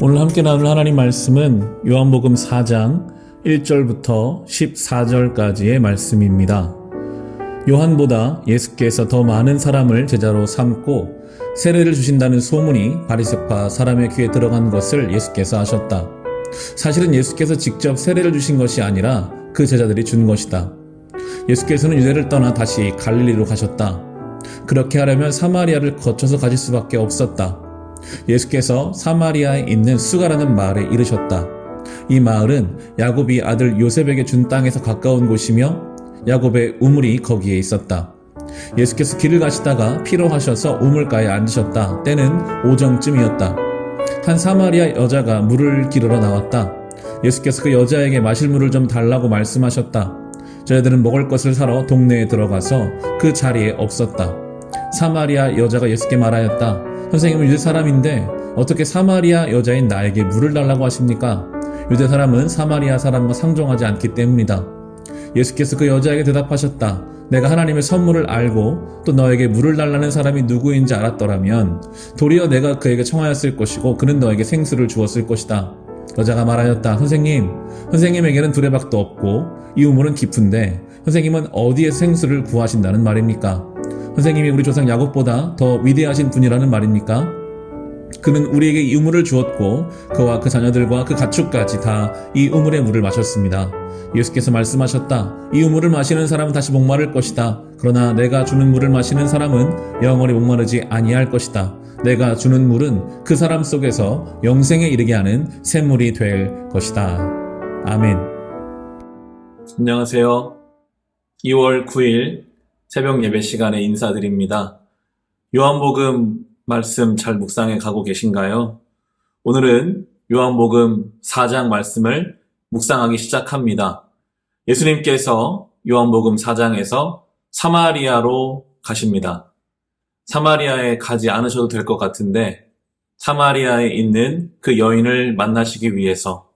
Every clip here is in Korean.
오늘 함께 나눌 하나님 말씀은 요한복음 4장 1절부터 14절까지의 말씀입니다. 요한보다 예수께서 더 많은 사람을 제자로 삼고 세례를 주신다는 소문이 바리새파 사람의 귀에 들어간 것을 예수께서 아셨다. 사실은 예수께서 직접 세례를 주신 것이 아니라 그 제자들이 준 것이다. 예수께서는 유대를 떠나 다시 갈릴리로 가셨다. 그렇게 하려면 사마리아를 거쳐서 가실 수밖에 없었다. 예수께서 사마리아에 있는 수가라는 마을에 이르셨다. 이 마을은 야곱이 아들 요셉에게 준 땅에서 가까운 곳이며 야곱의 우물이 거기에 있었다. 예수께서 길을 가시다가 피로하셔서 우물가에 앉으셨다. 때는 오정쯤이었다. 한 사마리아 여자가 물을 기르러 나왔다. 예수께서 그 여자에게 마실 물을 좀 달라고 말씀하셨다. 저희들은 먹을 것을 사러 동네에 들어가서 그 자리에 없었다. 사마리아 여자가 예수께 말하였다. 선생님은 유대 사람인데 어떻게 사마리아 여자인 나에게 물을 달라고 하십니까? 유대 사람은 사마리아 사람과 상종하지 않기 때문이다. 예수께서 그 여자에게 대답하셨다. 내가 하나님의 선물을 알고 또 너에게 물을 달라는 사람이 누구인지 알았더라면 도리어 내가 그에게 청하였을 것이고 그는 너에게 생수를 주었을 것이다. 여자가 말하였다. 선생님에게는 두레박도 없고 이 우물은 깊은데 선생님은 어디에서 생수를 구하신다는 말입니까? 선생님이 우리 조상 야곱보다 더 위대하신 분이라는 말입니까? 그는 우리에게 이 우물을 주었고 그와 그 자녀들과 그 가축까지 다 이 우물의 물을 마셨습니다. 예수께서 말씀하셨다. 이 우물을 마시는 사람은 다시 목마를 것이다. 그러나 내가 주는 물을 마시는 사람은 영원히 목마르지 아니할 것이다. 내가 주는 물은 그 사람 속에서 영생에 이르게 하는 샘물이 될 것이다. 아멘. 안녕하세요. 2월 9일 새벽 예배 시간에 인사드립니다. 요한복음 말씀 잘 묵상해 가고 계신가요? 오늘은 요한복음 4장 말씀을 묵상하기 시작합니다. 예수님께서 요한복음 4장에서 사마리아로 가십니다. 사마리아에 가지 않으셔도 될 것 같은데 사마리아에 있는 그 여인을 만나시기 위해서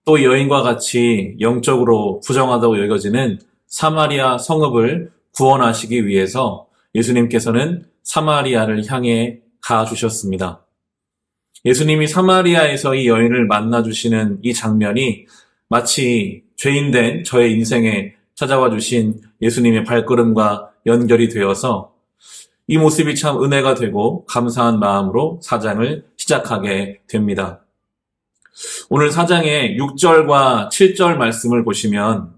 또 이 여인과 같이 영적으로 부정하다고 여겨지는 사마리아 성읍을 구원하시기 위해서 예수님께서는 사마리아를 향해 가주셨습니다. 예수님이 사마리아에서 이 여인을 만나주시는 이 장면이 마치 죄인된 저의 인생에 찾아와 주신 예수님의 발걸음과 연결이 되어서 이 모습이 참 은혜가 되고 감사한 마음으로 4장을 시작하게 됩니다. 오늘 4장의 6절과 7절 말씀을 보시면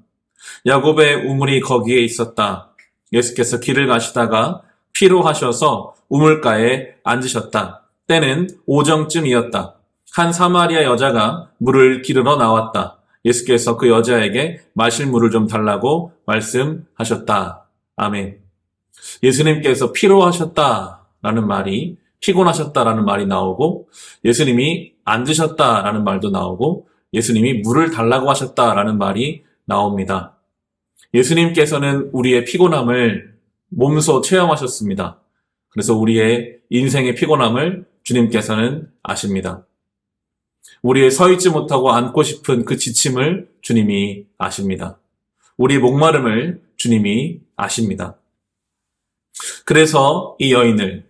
야곱의 우물이 거기에 있었다. 예수께서 길을 가시다가 피로하셔서 우물가에 앉으셨다. 때는 오정쯤이었다. 한 사마리아 여자가 물을 기르러 나왔다. 예수께서 그 여자에게 마실 물을 좀 달라고 말씀하셨다. 아멘. 예수님께서 피로하셨다라는 말이 피곤하셨다라는 말이 나오고 예수님이 앉으셨다라는 말도 나오고 예수님이 물을 달라고 하셨다라는 말이 나옵니다. 예수님께서는 우리의 피곤함을 몸소 체험하셨습니다. 그래서 우리의 인생의 피곤함을 주님께서는 아십니다. 우리의 서 있지 못하고 앉고 싶은 그 지침을 주님이 아십니다. 우리의 목마름을 주님이 아십니다. 그래서 이 여인을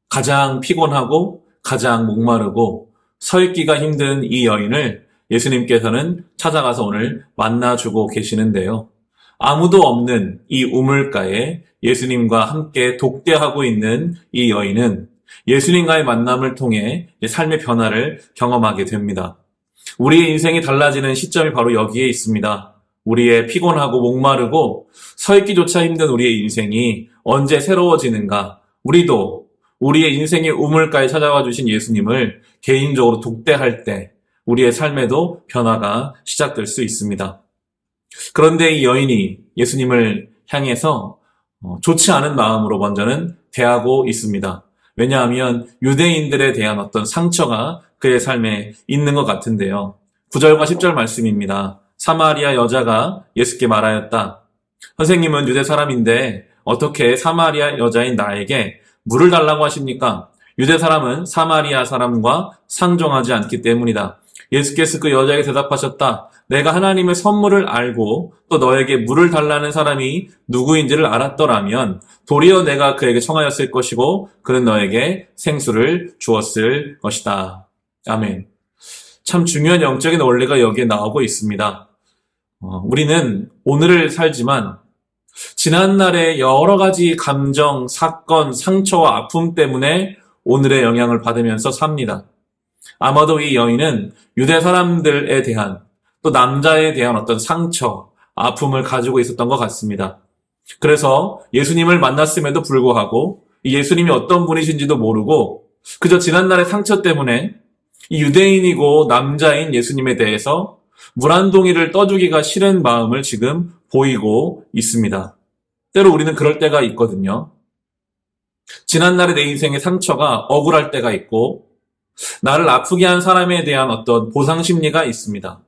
가장 피곤하고 가장 목마르고 서 있기가 힘든 이 여인을 예수님께서는 찾아가서 오늘 만나주고 계시는데요. 아무도 없는 이 우물가에 예수님과 함께 독대하고 있는 이 여인은 예수님과의 만남을 통해 삶의 변화를 경험하게 됩니다. 우리의 인생이 달라지는 시점이 바로 여기에 있습니다. 우리의 피곤하고 목마르고 서 있기조차 힘든 우리의 인생이 언제 새로워지는가? 우리도 우리의 인생의 우물가에 찾아와 주신 예수님을 개인적으로 독대할 때 우리의 삶에도 변화가 시작될 수 있습니다. 그런데 이 여인이 예수님을 향해서 좋지 않은 마음으로 먼저는 대하고 있습니다. 왜냐하면 유대인들에 대한 어떤 상처가 그의 삶에 있는 것 같은데요. 9절과 10절 말씀입니다. 사마리아 여자가 예수께 말하였다. 선생님은 유대 사람인데 어떻게 사마리아 여자인 나에게 물을 달라고 하십니까? 유대 사람은 사마리아 사람과 상종하지 않기 때문이다. 예수께서 그 여자에게 대답하셨다. 내가 하나님의 선물을 알고 또 너에게 물을 달라는 사람이 누구인지를 알았더라면 도리어 내가 그에게 청하였을 것이고 그는 너에게 생수를 주었을 것이다. 아멘. 참 중요한 영적인 원리가 여기에 나오고 있습니다. 우리는 오늘을 살지만 지난날의 여러 가지 감정, 사건, 상처와 아픔 때문에 오늘의 영향을 받으면서 삽니다. 아마도 이 여인은 유대 사람들에 대한 또 남자에 대한 어떤 상처, 아픔을 가지고 있었던 것 같습니다. 그래서 예수님을 만났음에도 불구하고 이 예수님이 어떤 분이신지도 모르고 그저 지난날의 상처 때문에 이 유대인이고 남자인 예수님에 대해서 물 한 동이를 떠주기가 싫은 마음을 지금 보이고 있습니다. 때로 우리는 그럴 때가 있거든요. 지난날의 내 인생의 상처가 억울할 때가 있고 나를 아프게 한 사람에 대한 어떤 보상 심리가 있습니다.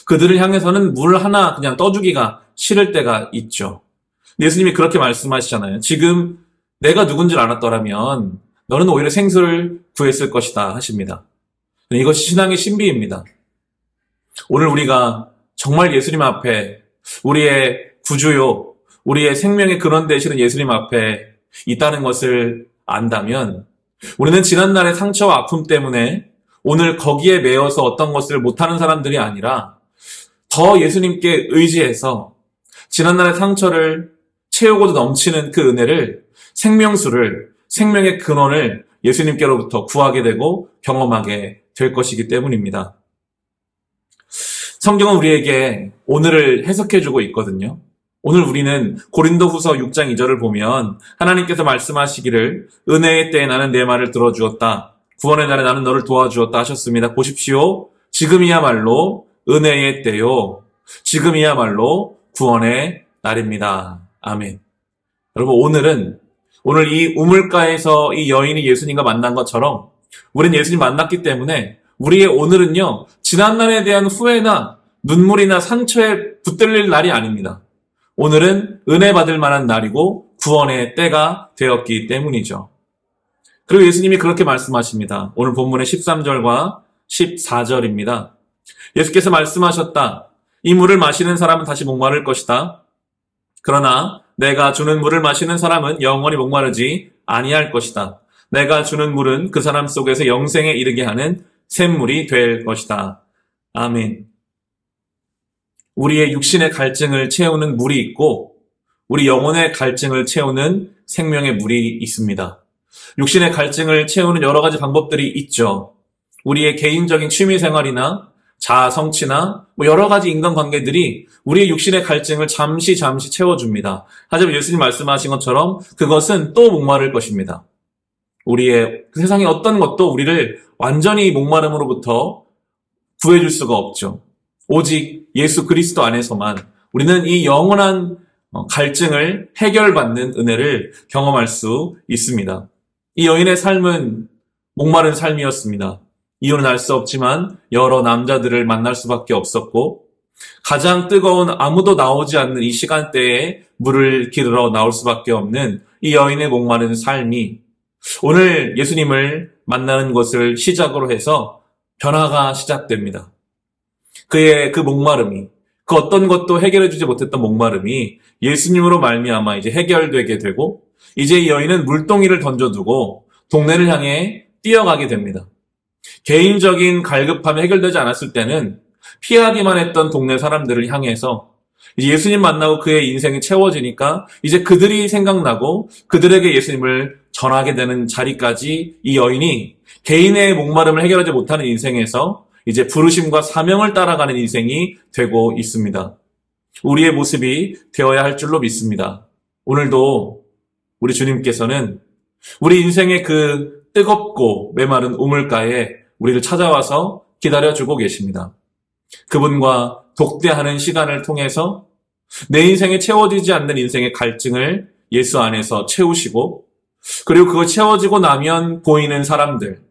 그들을 향해서는 물 하나 그냥 떠주기가 싫을 때가 있죠. 예수님이 그렇게 말씀하시잖아요. 지금 내가 누군지 알았더라면 너는 오히려 생수를 구했을 것이다 하십니다. 이것이 신앙의 신비입니다. 오늘 우리가 정말 예수님 앞에 우리의 구주요, 우리의 생명의 근원 되시는 예수님 앞에 있다는 것을 안다면 우리는 지난날의 상처와 아픔 때문에 오늘 거기에 매여서 어떤 것을 못하는 사람들이 아니라 더 예수님께 의지해서 지난날의 상처를 채우고도 넘치는 그 은혜를, 생명수를, 생명의 근원을 예수님께로부터 구하게 되고 경험하게 될 것이기 때문입니다. 성경은 우리에게 오늘을 해석해주고 있거든요. 오늘 우리는 고린도후서 6장 2절을 보면 하나님께서 말씀하시기를 은혜의 때에 나는 내 말을 들어주었다. 구원의 날에 나는 너를 도와주었다 하셨습니다. 보십시오. 지금이야말로 은혜의 때요. 지금이야말로 구원의 날입니다. 아멘. 여러분 오늘 이 우물가에서 이 여인이 예수님과 만난 것처럼 우리는 예수님 만났기 때문에 우리의 오늘은요, 지난날에 대한 후회나 눈물이나 상처에 붙들릴 날이 아닙니다. 오늘은 은혜 받을 만한 날이고 구원의 때가 되었기 때문이죠. 그리고 예수님이 그렇게 말씀하십니다. 오늘 본문의 13절과 14절입니다. 예수께서 말씀하셨다. 이 물을 마시는 사람은 다시 목마를 것이다. 그러나 내가 주는 물을 마시는 사람은 영원히 목마르지 아니할 것이다. 내가 주는 물은 그 사람 속에서 영생에 이르게 하는 샘물이 될 것이다. 아멘. 우리의 육신의 갈증을 채우는 물이 있고 우리 영혼의 갈증을 채우는 생명의 물이 있습니다. 육신의 갈증을 채우는 여러 가지 방법들이 있죠. 우리의 개인적인 취미 생활이나 자아 성취나 여러 가지 인간관계들이 우리의 육신의 갈증을 잠시 채워줍니다. 하지만 예수님 말씀하신 것처럼 그것은 또 목마를 것입니다. 우리의 세상의 어떤 것도 우리를 완전히 목마름으로부터 구해줄 수가 없죠. 오직 예수 그리스도 안에서만 우리는 이 영원한 갈증을 해결받는 은혜를 경험할 수 있습니다. 이 여인의 삶은 목마른 삶이었습니다. 이유는 알 수 없지만 여러 남자들을 만날 수밖에 없었고 가장 뜨거운 아무도 나오지 않는 이 시간대에 물을 기르러 나올 수밖에 없는 이 여인의 목마른 삶이 오늘 예수님을 만나는 것을 시작으로 해서 변화가 시작됩니다. 그의 그 목마름이, 그 어떤 것도 해결해주지 못했던 목마름이 예수님으로 말미암아 이제 해결되게 되고 이제 이 여인은 물동이를 던져두고 동네를 향해 뛰어가게 됩니다. 개인적인 갈급함이 해결되지 않았을 때는 피하기만 했던 동네 사람들을 향해서 이제 예수님 만나고 그의 인생이 채워지니까 이제 그들이 생각나고 그들에게 예수님을 전하게 되는 자리까지 이 여인이 개인의 목마름을 해결하지 못하는 인생에서 이제 부르심과 사명을 따라가는 인생이 되고 있습니다. 우리의 모습이 되어야 할 줄로 믿습니다. 오늘도 우리 주님께서는 우리 인생의 그 뜨겁고 메마른 우물가에 우리를 찾아와서 기다려주고 계십니다. 그분과 독대하는 시간을 통해서 내 인생에 채워지지 않는 인생의 갈증을 예수 안에서 채우시고 그리고 그거 채워지고 나면 보이는 사람들,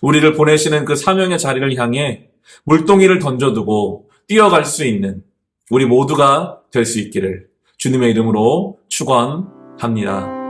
우리를 보내시는 그 사명의 자리를 향해 물동이를 던져두고 뛰어갈 수 있는 우리 모두가 될 수 있기를 주님의 이름으로 축원합니다.